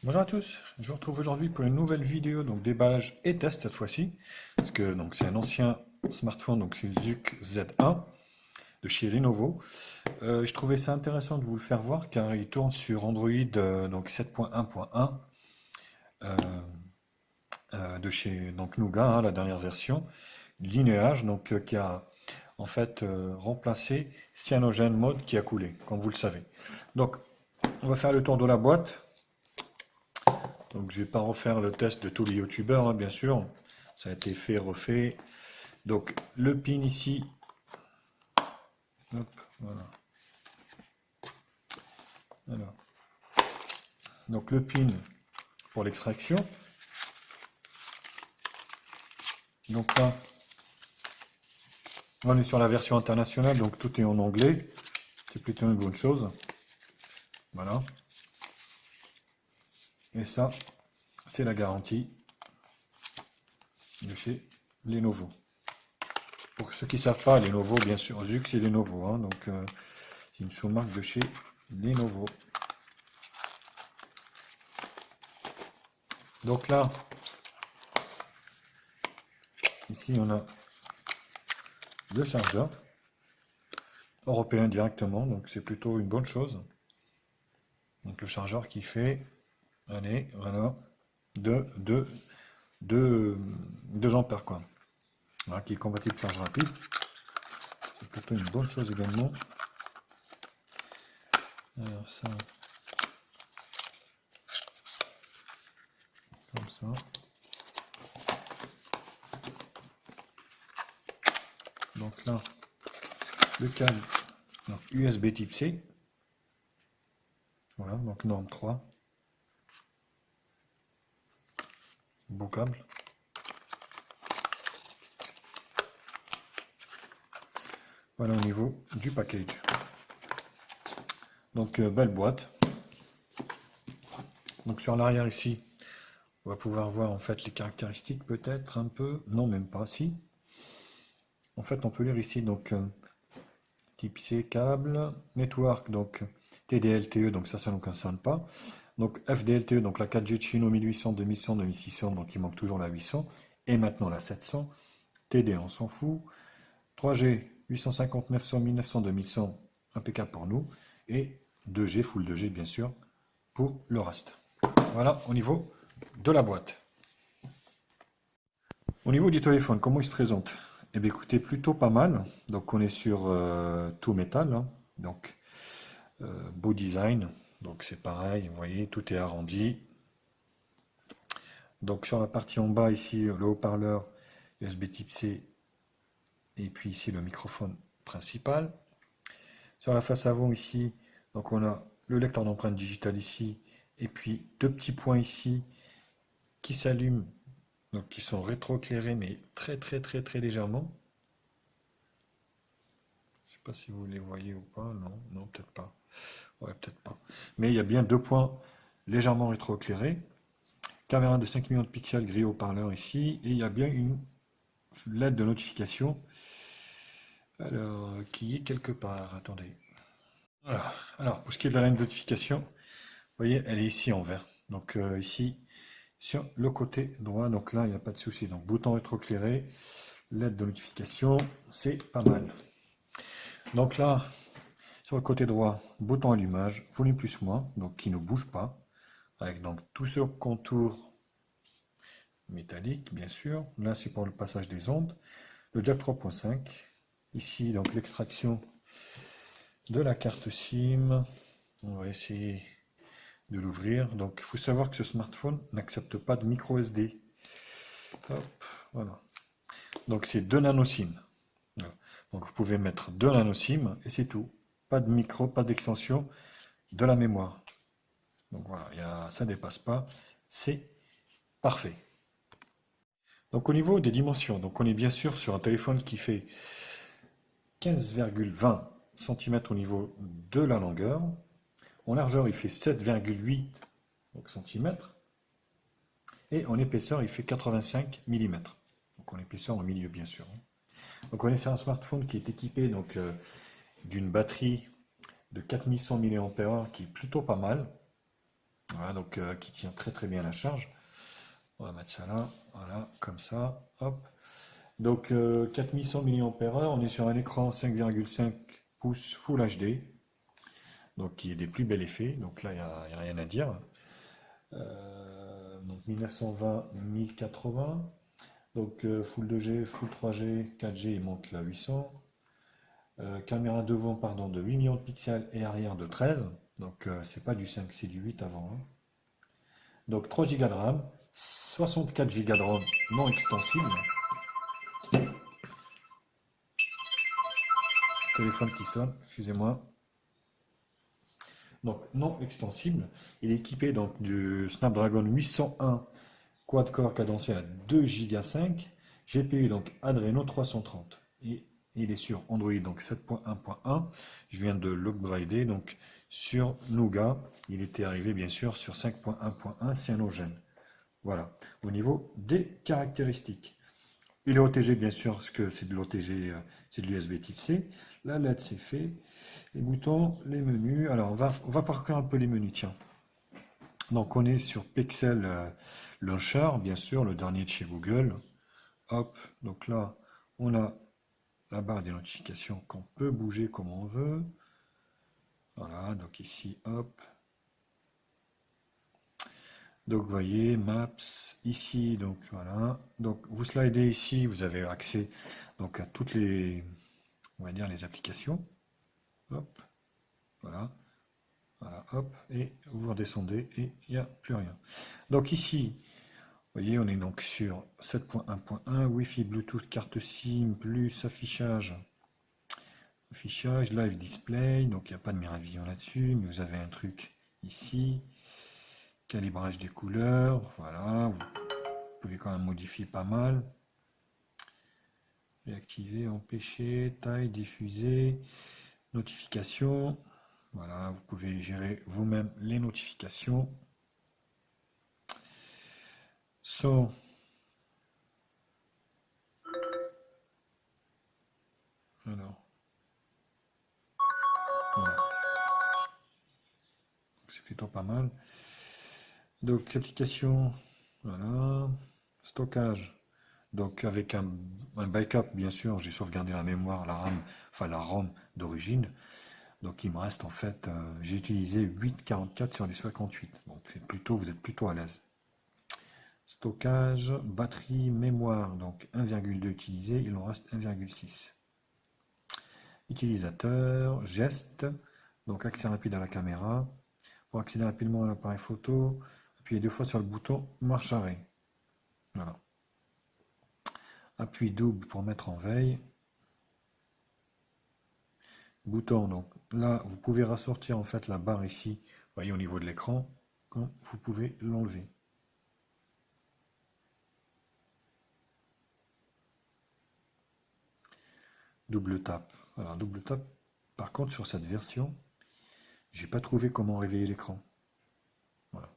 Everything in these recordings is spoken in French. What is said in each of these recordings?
Bonjour à tous, je vous retrouve aujourd'hui pour une nouvelle vidéo, donc déballage et test cette fois-ci, parce que donc c'est un ancien smartphone, donc c'est ZUK Z1 de chez Lenovo. Je trouvais ça intéressant de vous le faire voir car il tourne sur Android donc 7.1.1 euh, de chez donc Nougat, hein, la dernière version, Lineage, donc qui a en fait remplacé Cyanogen Mode qui a coulé, comme vous le savez. Donc on va faire le tour de la boîte. Donc je vais pas refaire le test de tous les youtubeurs, hein, bien sûr. Ça a été fait, refait. Donc le pin ici. Hop, voilà. Alors, donc le pin pour l'extraction. Donc là, on est sur la version internationale, donc tout est en anglais. C'est plutôt une bonne chose. Voilà. Et ça, c'est la garantie de chez Lenovo. Pour ceux qui ne savent pas, Lenovo, bien sûr, ZUK c'est Lenovo, hein, donc c'est une sous-marque de chez Lenovo. Donc là, ici on a le chargeur européen directement, donc c'est plutôt une bonne chose. Donc le chargeur qui fait, allez, voilà, 2 ampères quoi. Voilà, qui est compatible charge rapide. C'est plutôt une bonne chose également. Alors ça, comme ça. Donc là, le câble donc USB type C. Voilà, donc norme 3. Beau câble. Voilà au niveau du package. Donc belle boîte. Donc sur l'arrière ici, on va pouvoir voir en fait les caractéristiques peut-être un peu. Non, même pas. Si. En fait, on peut lire ici donc type C câble, network donc TD-LTE, donc ça ne nous concerne pas. Donc FD-LTE, donc la 4G de Chino 1800, 2100, 2600, donc il manque toujours la 800. Et maintenant la 700. TD, on s'en fout. 3G 850, 900, 1900, 2100, impeccable pour nous. Et 2G, full 2G bien sûr, pour le reste. Voilà au niveau de la boîte. Au niveau du téléphone, comment il se présente? Eh bien écoutez, plutôt pas mal. Donc on est sur tout métal, hein. Donc beau design. Donc c'est pareil, vous voyez, tout est arrondi. Donc sur la partie en bas ici, le haut-parleur USB type C et puis ici le microphone principal. Sur la face avant ici, donc on a le lecteur d'empreintes digitales ici et puis deux petits points ici qui s'allument, donc qui sont rétroéclairés mais très très très très légèrement. Je sais pas si vous les voyez ou pas, non, non peut-être pas. Ouais, peut-être pas. Mais il y a bien deux points légèrement rétroéclairés. Caméra de 5 millions de pixels grille haut-parleur ici. Et il y a bien une LED de notification. Alors, qui est quelque part. Attendez. Voilà. Alors, pour ce qui est de la LED de notification, vous voyez, elle est ici en vert. Donc ici, sur le côté droit. Donc là, il n'y a pas de souci. Donc, bouton rétroéclairé, LED de notification, c'est pas mal. Donc là, sur le côté droit, bouton allumage, volume plus moins, donc qui ne bouge pas. Avec donc tout ce contour métallique, bien sûr. Là, c'est pour le passage des ondes. Le jack 3.5. Ici, donc l'extraction de la carte SIM. On va essayer de l'ouvrir. Donc, il faut savoir que ce smartphone n'accepte pas de micro SD. Hop, voilà. Donc, c'est 2 nano SIM. Voilà. Donc, vous pouvez mettre 2 nano SIM et c'est tout. Pas de micro, pas d'extension de la mémoire. Donc voilà, ça ne dépasse pas. C'est parfait. Donc au niveau des dimensions, donc on est bien sûr sur un téléphone qui fait 15,20 cm au niveau de la longueur. En largeur, il fait 7,8 cm. Et en épaisseur, il fait 85 mm. Donc en épaisseur au milieu, bien sûr. Donc on est sur un smartphone qui est équipé d'une batterie de 4100 mAh qui est plutôt pas mal. Voilà, donc qui tient très très bien la charge. On va mettre ça là, voilà, comme ça, hop. Donc 4100 mAh, on est sur un écran 5,5 pouces Full HD, donc qui est des plus bels effets, donc là il n'y a rien à dire. Donc 1920, 1080, donc Full 2G, Full 3G, 4G, il monte à 800. Caméra devant, pardon, de 8 millions de pixels et arrière de 13. Donc c'est pas du 5, c'est du 8 avant, hein. Donc 3 Go de RAM, 64 Go de ROM non extensible. Téléphone qui sonne, excusez-moi. Donc non extensible. Il est équipé donc du Snapdragon 801 quad-core cadencé à 2,5 Go, GPU donc Adreno 330. Et il est sur Android donc 7.1.1. Je viens de l'upgrader donc sur Nougat. Il était arrivé bien sûr sur 5.1.1 cyanogen. Voilà, au niveau des caractéristiques. Il est OTG bien sûr, parce que c'est de l'OTG, c'est de l'USB type C. La LED c'est fait. Les boutons, les menus. Alors on va parcourir un peu les menus, tiens. Donc on est sur Pixel Launcher, bien sûr, le dernier de chez Google. Hop, donc là on a la barre des notifications qu'on peut bouger comme on veut. Voilà, donc ici, hop. Donc vous voyez, Maps, ici, donc voilà. Donc vous slidez ici, vous avez accès donc à toutes les, on va dire, les applications. Hop, voilà. Voilà, hop, et vous redescendez et il n'y a plus rien. Donc ici, vous voyez, on est donc sur 7.1.1, Wi-Fi, Bluetooth, carte SIM, plus affichage, live display, donc il n'y a pas de Miravision là-dessus, mais vous avez un truc ici, calibrage des couleurs, voilà, vous pouvez quand même modifier pas mal. Réactiver, empêcher, taille, diffuser, notification, voilà, vous pouvez gérer vous-même les notifications. Son, alors, voilà. C'est plutôt pas mal. Donc, application, voilà. Stockage, donc avec un backup, bien sûr, j'ai sauvegardé la mémoire, la RAM, enfin la ROM d'origine. Donc, il me reste en fait, j'ai utilisé 8,44 sur les 58. Donc, c'est plutôt, vous êtes plutôt à l'aise. Stockage, batterie, mémoire, donc 1,2 utilisé, il en reste 1,6. Utilisateur, geste, donc accès rapide à la caméra. Pour accéder rapidement à l'appareil photo, appuyez 2 fois sur le bouton marche arrêt. Voilà. Appui double pour mettre en veille. Bouton, donc là, vous pouvez rassortir en fait la barre ici, vous voyez au niveau de l'écran, quand vous pouvez l'enlever. Double tap. Alors double tap, par contre sur cette version, j'ai pas trouvé comment réveiller l'écran. Voilà.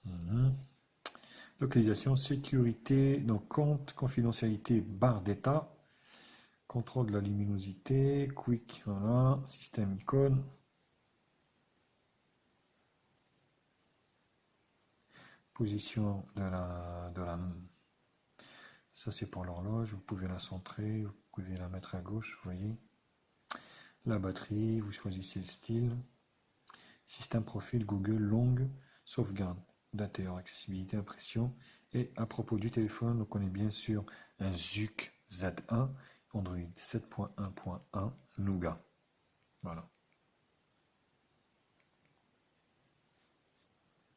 Mhm. Localisation, sécurité, donc compte, confidentialité, barre d'état, contrôle de la luminosité, quick, voilà, système icône, position de la ça c'est pour l'horloge, vous pouvez la centrer, vous pouvez la mettre à gauche, vous voyez. La batterie, vous choisissez le style. Système profil, Google, longue, sauvegarde, daté hors accessibilité, impression. Et à propos du téléphone, donc on est bien sûr un ZUC Z1, Android 7.1.1, Nougat. Voilà.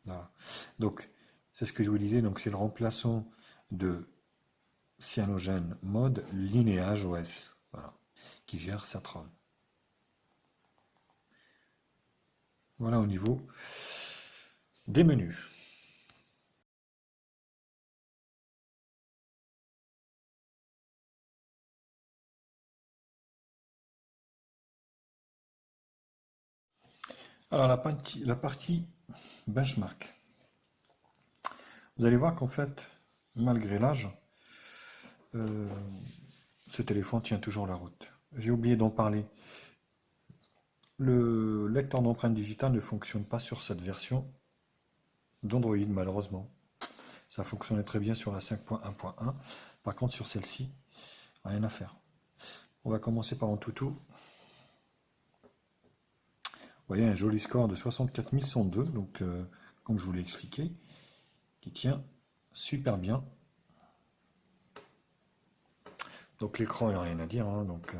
Voilà. Donc, c'est ce que je vous disais, donc c'est le remplaçant de Cyanogen Mode Lineage OS, voilà, qui gère cette ROM. Voilà au niveau des menus. Alors la partie benchmark. Vous allez voir qu'en fait, malgré l'âge, euh, ce téléphone tient toujours la route. J'ai oublié d'en parler. Le lecteur d'empreintes digitales ne fonctionne pas sur cette version d'Android, malheureusement. Ça fonctionnait très bien sur la 5.1.1. Par contre, sur celle-ci, rien à faire. On va commencer par Antutu. Vous voyez un joli score de 64 102, donc comme je vous l'ai expliqué, qui tient super bien. Donc l'écran, il n'y a rien à dire, hein, donc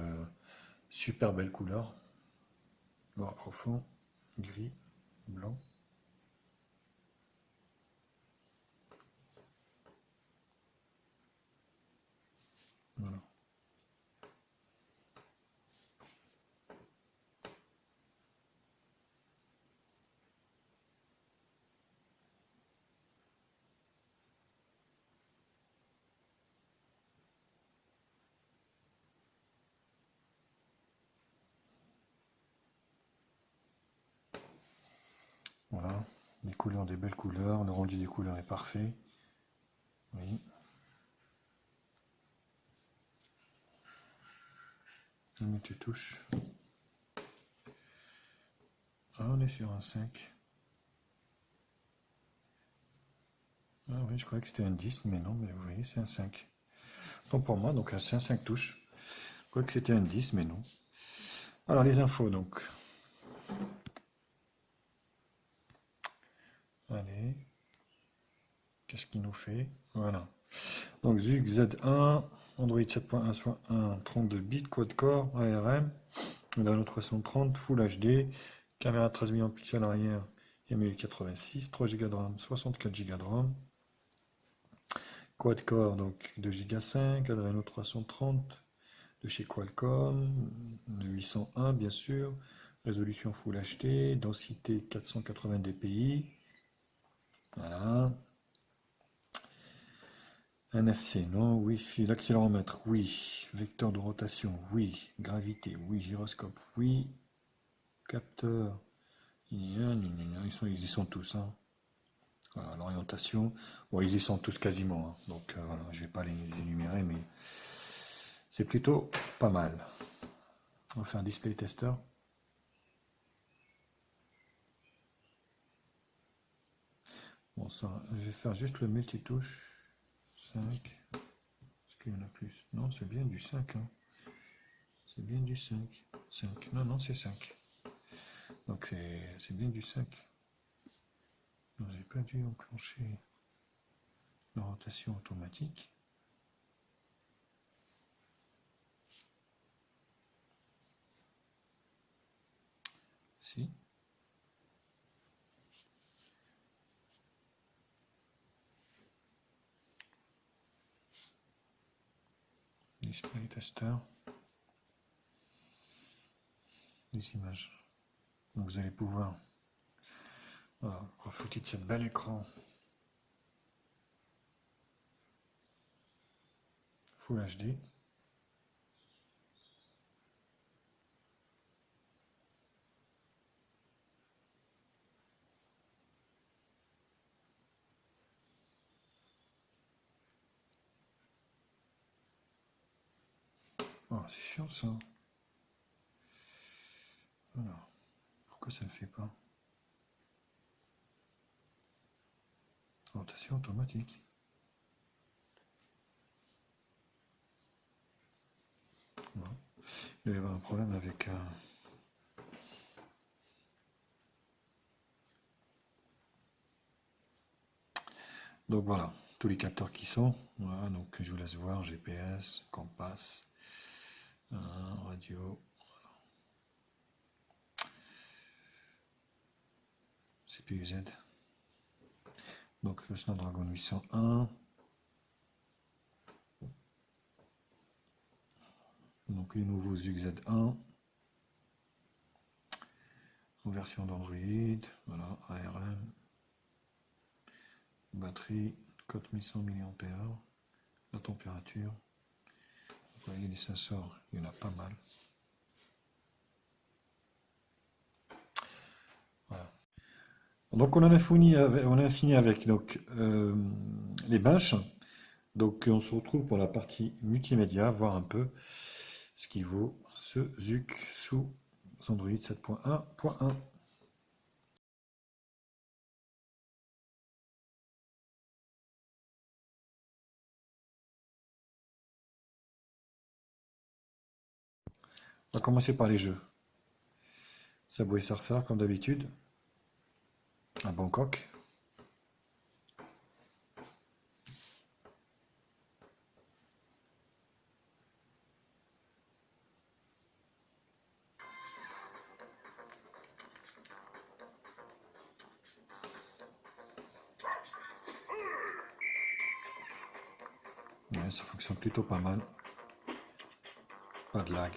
super belle couleur. Noir profond, gris, blanc. Voilà. Voilà. Les couleurs, des belles couleurs. Le rendu des couleurs est parfait. Oui. Mais tu touches. Ah, on est sur un 5. Ah oui, je croyais que c'était un 10, mais non, mais vous voyez, c'est un 5. Donc pour moi, donc c'est un 5 touches. Je croyais que c'était un 10, mais non. Alors les infos, donc. Allez, qu'est-ce qu'il nous fait? Voilà. Donc ZUG Z1, Android 7.1 soit 1, 32 bits, quad-core, ARM, Adreno 330, Full HD, caméra 13 millions de pixels arrière et 1086, 3 Go de RAM, 64 Go de RAM, quad-core donc 2 Go 5, Adreno 330 de chez Qualcomm, 801 bien sûr, résolution Full HD, densité 480 dpi, voilà. NFC, non. Wi-Fi, l'accéléromètre, oui. Vecteur de rotation, oui. Gravité, oui. Gyroscope, oui. Capteur, ils y sont tous. Hein. Voilà, l'orientation, bon, ils y sont tous quasiment. Hein. Donc voilà, je ne vais pas les énumérer, mais c'est plutôt pas mal. On va faire un display tester. Bon, ça, je vais faire juste le multitouche. 5. Est-ce qu'il y en a plus? Non, c'est bien du 5. Hein. C'est bien du 5. 5. Non, non, c'est 5. Donc c'est bien du 5. J'ai pas dû enclencher la rotation automatique. Si. Display tester. Les images. Donc vous allez pouvoir voilà, profiter de cette belle écran Full HD. Oh, c'est chiant ça. Voilà. Pourquoi ça ne fait pas? Rotation automatique. Voilà. Il va y avoir un problème avec donc voilà, tous les capteurs qui sont. Voilà, donc je vous laisse voir GPS, Compass, radio, CPU-Z. Donc le Snapdragon 801. Donc les nouveaux ZUG Z1 en version d'Android, voilà, ARM, batterie, code 1100 mAh, la température. Vous voyez les sensors, il y en a pas mal. Voilà. Donc on a fini avec donc, les benches. Donc on se retrouve pour la partie multimédia, voir un peu ce qui vaut ce ZUC sous Android 7.1.1. On va commencer par les jeux. Subway Surfer comme d'habitude, à Bangkok. Ouais, ça fonctionne plutôt pas mal. Pas de lag.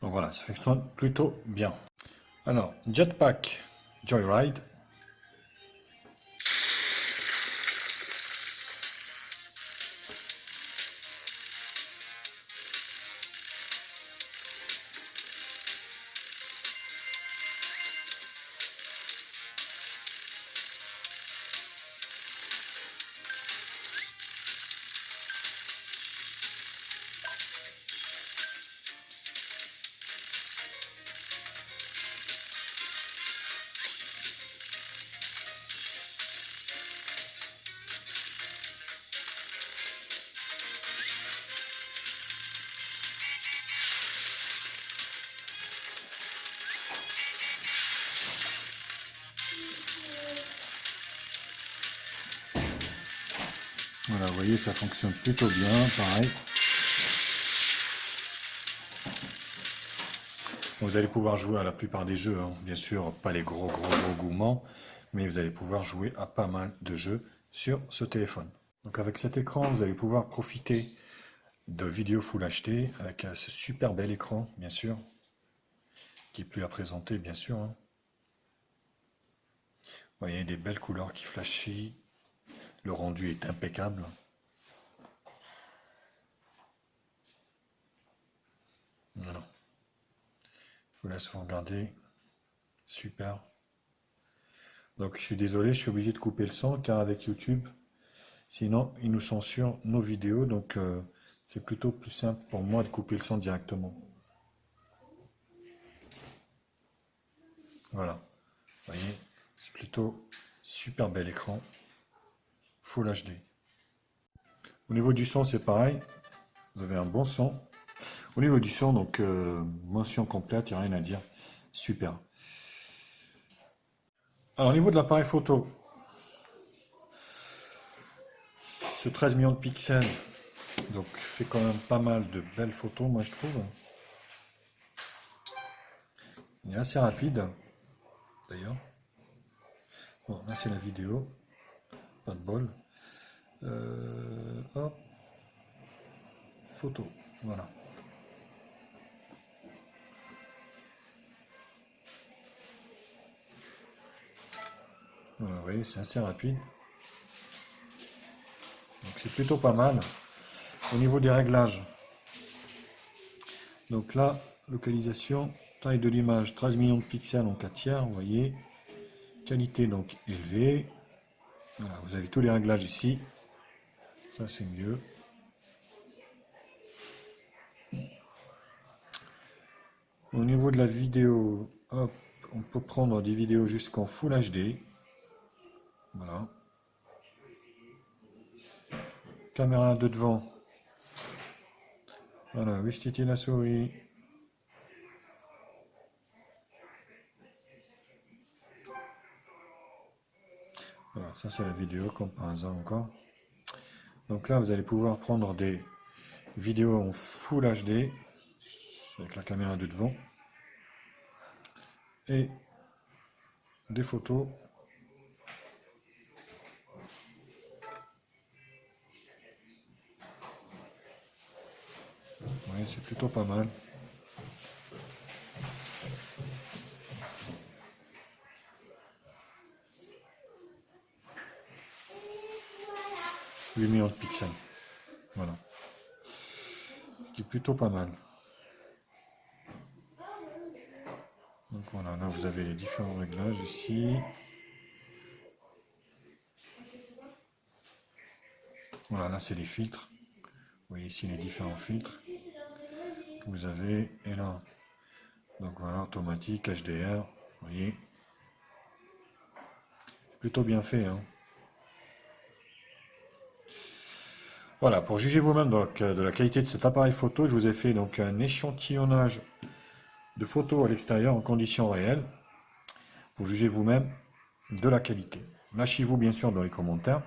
Donc voilà, ça fonctionne plutôt bien. Alors, Jetpack Joyride. Voilà, vous voyez, ça fonctionne plutôt bien, pareil. Vous allez pouvoir jouer à la plupart des jeux, hein. Bien sûr, pas les gros gourmands, mais vous allez pouvoir jouer à pas mal de jeux sur ce téléphone. Donc avec cet écran, vous allez pouvoir profiter de vidéos Full HD avec ce super bel écran, bien sûr, qui est plus à présenter, bien sûr, hein. Vous voyez des belles couleurs qui flashent, le rendu est impeccable. Voilà. Je vous laisse vous regarder. Super. Donc je suis désolé, je suis obligé de couper le son car avec YouTube, sinon ils nous censurent nos vidéos. Donc c'est plutôt plus simple pour moi de couper le son directement. Voilà. Vous voyez, c'est plutôt super bel écran. Full HD. Au niveau du son, c'est pareil. Vous avez un bon son. Au niveau du son, donc mention complète, il n'y a rien à dire. Super. Alors au niveau de l'appareil photo, ce 13 millions de pixels, donc fait quand même pas mal de belles photos, moi je trouve. Il est assez rapide, d'ailleurs. Bon, là c'est la vidéo, pas de bol. Hop, photo, voilà. Voilà, vous voyez, c'est assez rapide. Donc c'est plutôt pas mal. Au niveau des réglages, donc là, localisation, taille de l'image, 13 millions de pixels en 4 tiers, vous voyez. Qualité donc élevée. Voilà, vous avez tous les réglages ici. Ça c'est mieux. Au niveau de la vidéo, hop, on peut prendre des vidéos jusqu'en Full HD. Voilà. Caméra de devant. Voilà, Wistiti la souris. Voilà, ça c'est la vidéo comme par hasard encore. Donc là, vous allez pouvoir prendre des vidéos en Full HD avec la caméra de devant et des photos. Oui, c'est plutôt pas mal. Huit millions de pixels. Voilà. Qui est plutôt pas mal. Donc voilà, là vous avez les différents réglages ici. Voilà, là c'est les filtres. Vous voyez ici les différents filtres que vous avez. Et là, donc voilà, automatique, HDR. Vous voyez. Plutôt bien fait, hein. Voilà, pour juger vous-même de la qualité de cet appareil photo, je vous ai fait donc un échantillonnage de photos à l'extérieur en conditions réelles pour juger vous-même de la qualité. Lâchez-vous bien sûr dans les commentaires.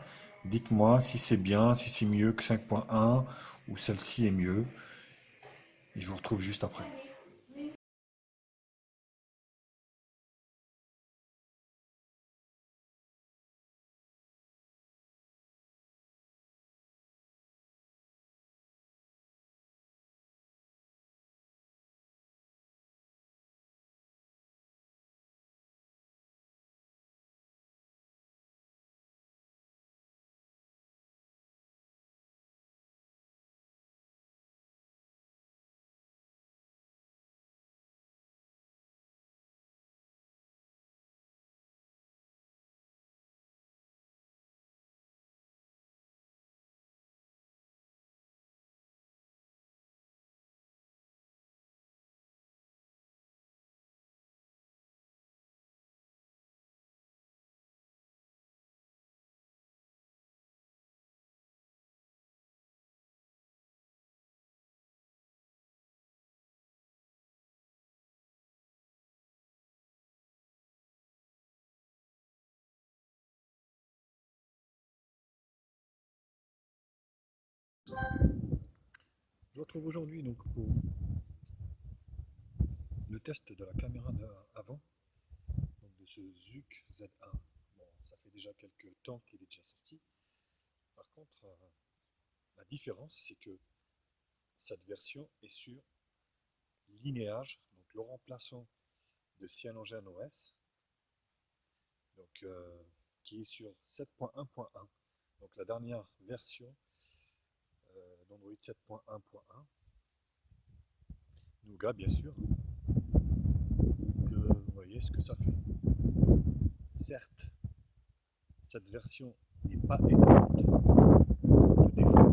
Dites-moi si c'est bien, si c'est mieux que 5.1 ou celle-ci est mieux. Et je vous retrouve juste après. Je vous retrouve aujourd'hui donc pour le test de la caméra avant, donc de ce Zuc Z1. Bon, ça fait déjà quelques temps qu'il est déjà sorti. Par contre, la différence, c'est que cette version est sur Lineage, donc le remplaçant de CyanogenOS, donc qui est sur 7.1.1, donc la dernière version d'Android 7.1.1. Nougat, bien sûr. Que vous voyez ce que ça fait. Certes, cette version n'est pas exempte de défauts.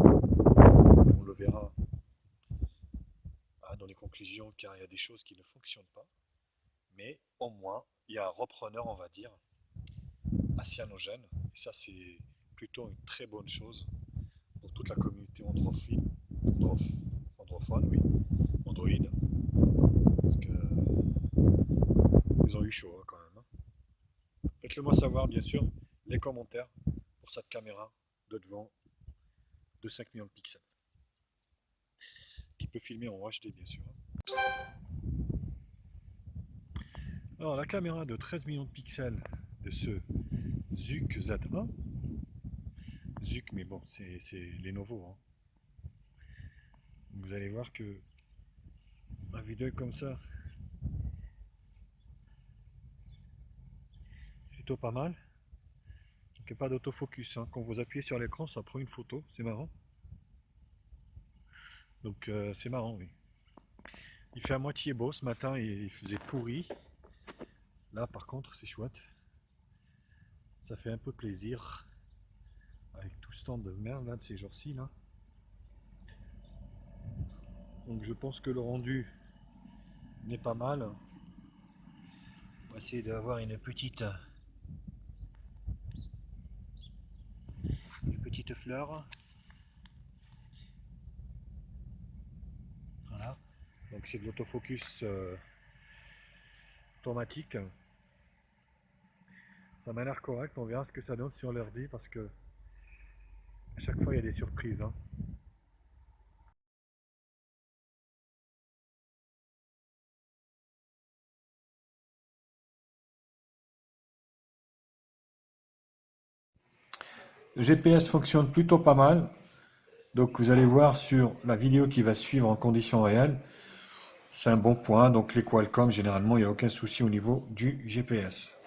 On le verra dans les conclusions, car il y a des choses qui ne fonctionnent pas. Mais au moins, il y a un repreneur, on va dire, à cyanogène. Et ça, c'est plutôt une très bonne chose pour toute la communauté androphone, oui, Android. Parce que ils ont eu chaud hein, quand même. Hein. Faites-le moi savoir, bien sûr, les commentaires pour cette caméra de devant de 5 millions de pixels. Qui peut filmer en HD, bien sûr. Alors, la caméra de 13 millions de pixels de ce Zuc Z1. Zuc, mais bon, c'est Lenovo. Hein. Vous allez voir que un vidéo comme ça, plutôt pas mal. Donc, il n'y a pas d'autofocus. Hein. Quand vous appuyez sur l'écran, ça prend une photo. C'est marrant. Donc, c'est marrant, oui. Il fait à moitié beau ce matin et il faisait pourri. Là, par contre, c'est chouette. Ça fait un peu plaisir. Avec tout ce temps de merde là, de ces jours-ci là. Donc je pense que le rendu n'est pas mal. On va essayer d'avoir une petite fleur. Voilà. Donc c'est de l'autofocus automatique. Ça m'a l'air correct. On verra ce que ça donne sur l'ordi parce que à chaque fois il y a des surprises, hein. Le GPS fonctionne plutôt pas mal. Donc vous allez voir sur la vidéo qui va suivre en conditions réelles. C'est un bon point. Donc les Qualcomm, généralement, il n'y a aucun souci au niveau du GPS.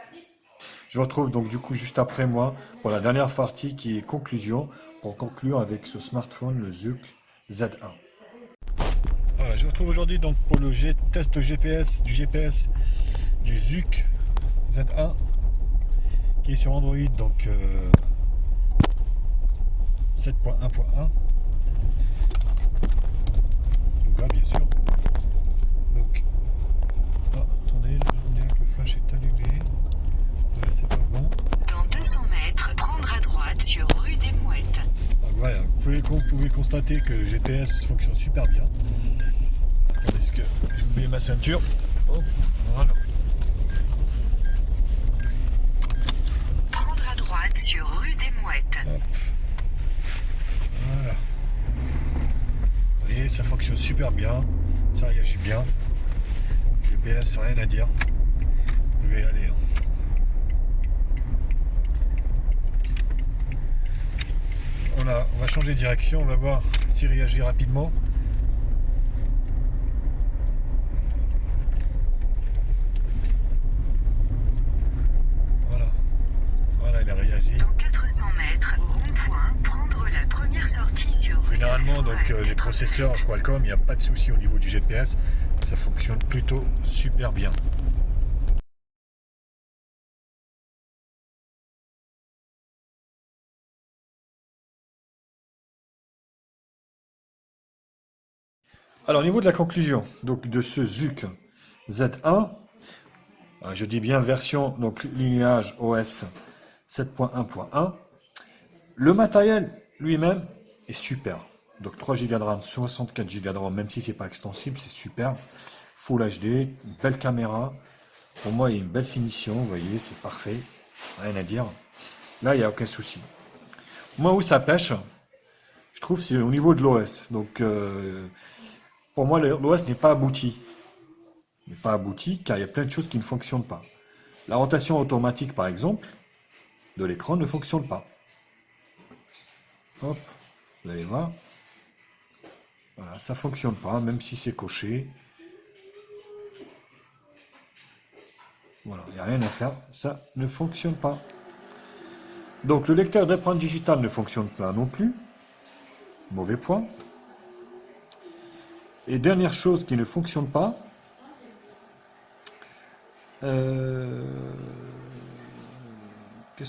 Je vous retrouve donc du coup juste après moi pour la dernière partie qui est conclusion, pour conclure avec ce smartphone, le Zouk Z1. Voilà, je vous retrouve aujourd'hui donc pour le test GPS du Zouk Z1 qui est sur Android donc 7.1.1. Nougat bien sûr. Donc, attendez, on dirait que le flash est allumé. Là, c'est pas bon. Dans 200 mètres, prendre à droite sur rue des Mouettes. Donc voilà, vous pouvez constater que le GPS fonctionne super bien. Attendez, est-ce que j'ai oublié ma ceinture? Hop, voilà. Prendre à droite sur rue des Mouettes. Hop. Voilà. Vous voyez, ça fonctionne super bien. Ça réagit bien. GPS, rien à dire. Vous pouvez y aller, hein. On va changer de direction, on va voir s'il réagit rapidement. Voilà. Voilà, il a réagi. Dans 400 mètres, au rond-point, prendre la première sortie sur rue de la Généralement, Forêt, donc, les 87. processeurs Qualcomm, il n'y a pas de souci au niveau du GPS. Ça fonctionne plutôt super bien. Alors, au niveau de la conclusion donc, de ce Zouk Z1, je dis bien version, donc lignage OS 7.1.1, le matériel lui-même est super. Donc 3 Go de RAM, 64 Go de RAM, même si c'est pas extensible, c'est super. Full HD, une belle caméra. Pour moi, il y a une belle finition, vous voyez, c'est parfait. Rien à dire. Là, il n'y a aucun souci. Moi, où ça pêche, je trouve, c'est au niveau de l'OS. Donc, pour moi, l'OS n'est pas abouti. Il n'est pas abouti car il y a plein de choses qui ne fonctionnent pas. La rotation automatique, par exemple, de l'écran ne fonctionne pas. Hop, vous allez voir. Voilà, ça fonctionne pas, même si c'est coché. Voilà, il n'y a rien à faire, ça ne fonctionne pas. Donc le lecteur d'empreinte digitale ne fonctionne pas non plus. Mauvais point. Et dernière chose qui ne fonctionne pas, qu'est-ce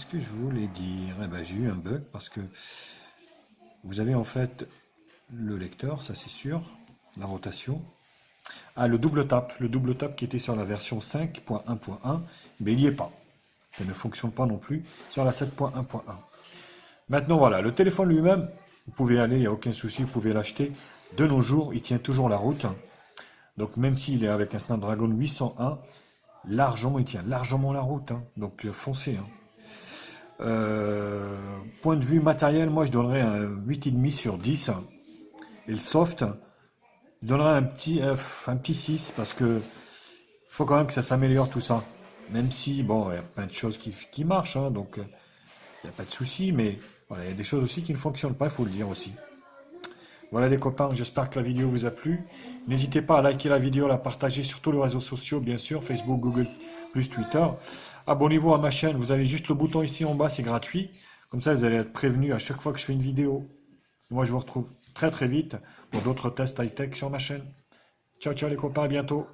que je voulais dire? Eh ben, j'ai eu un bug parce que vous avez en fait le lecteur, ça c'est sûr, la rotation. Ah, le double tap qui était sur la version 5.1.1, mais il n'y est pas. Ça ne fonctionne pas non plus sur la 7.1.1. Maintenant voilà, le téléphone lui-même, vous pouvez aller, il n'y a aucun souci, vous pouvez l'acheter. De nos jours, il tient toujours la route. Donc même s'il est avec un Snapdragon 801, largement, il tient largement la route, hein. Donc foncez, hein. Point de vue matériel, moi je donnerais un 8,5 sur 10. Et le soft, je donnerais un petit 6 parce que il faut quand même que ça s'améliore tout ça. Même si, bon, il y a plein de choses qui marchent, hein, donc il n'y a pas de souci, mais voilà, il y a des choses aussi qui ne fonctionnent pas, il faut le dire aussi. Voilà les copains, j'espère que la vidéo vous a plu. N'hésitez pas à liker la vidéo, à la partager sur tous les réseaux sociaux, bien sûr, Facebook, Google, plus Twitter. Abonnez-vous à ma chaîne, vous avez juste le bouton ici en bas, c'est gratuit. Comme ça, vous allez être prévenu à chaque fois que je fais une vidéo. Moi, je vous retrouve très très vite pour d'autres tests high-tech sur ma chaîne. Ciao, ciao les copains, à bientôt.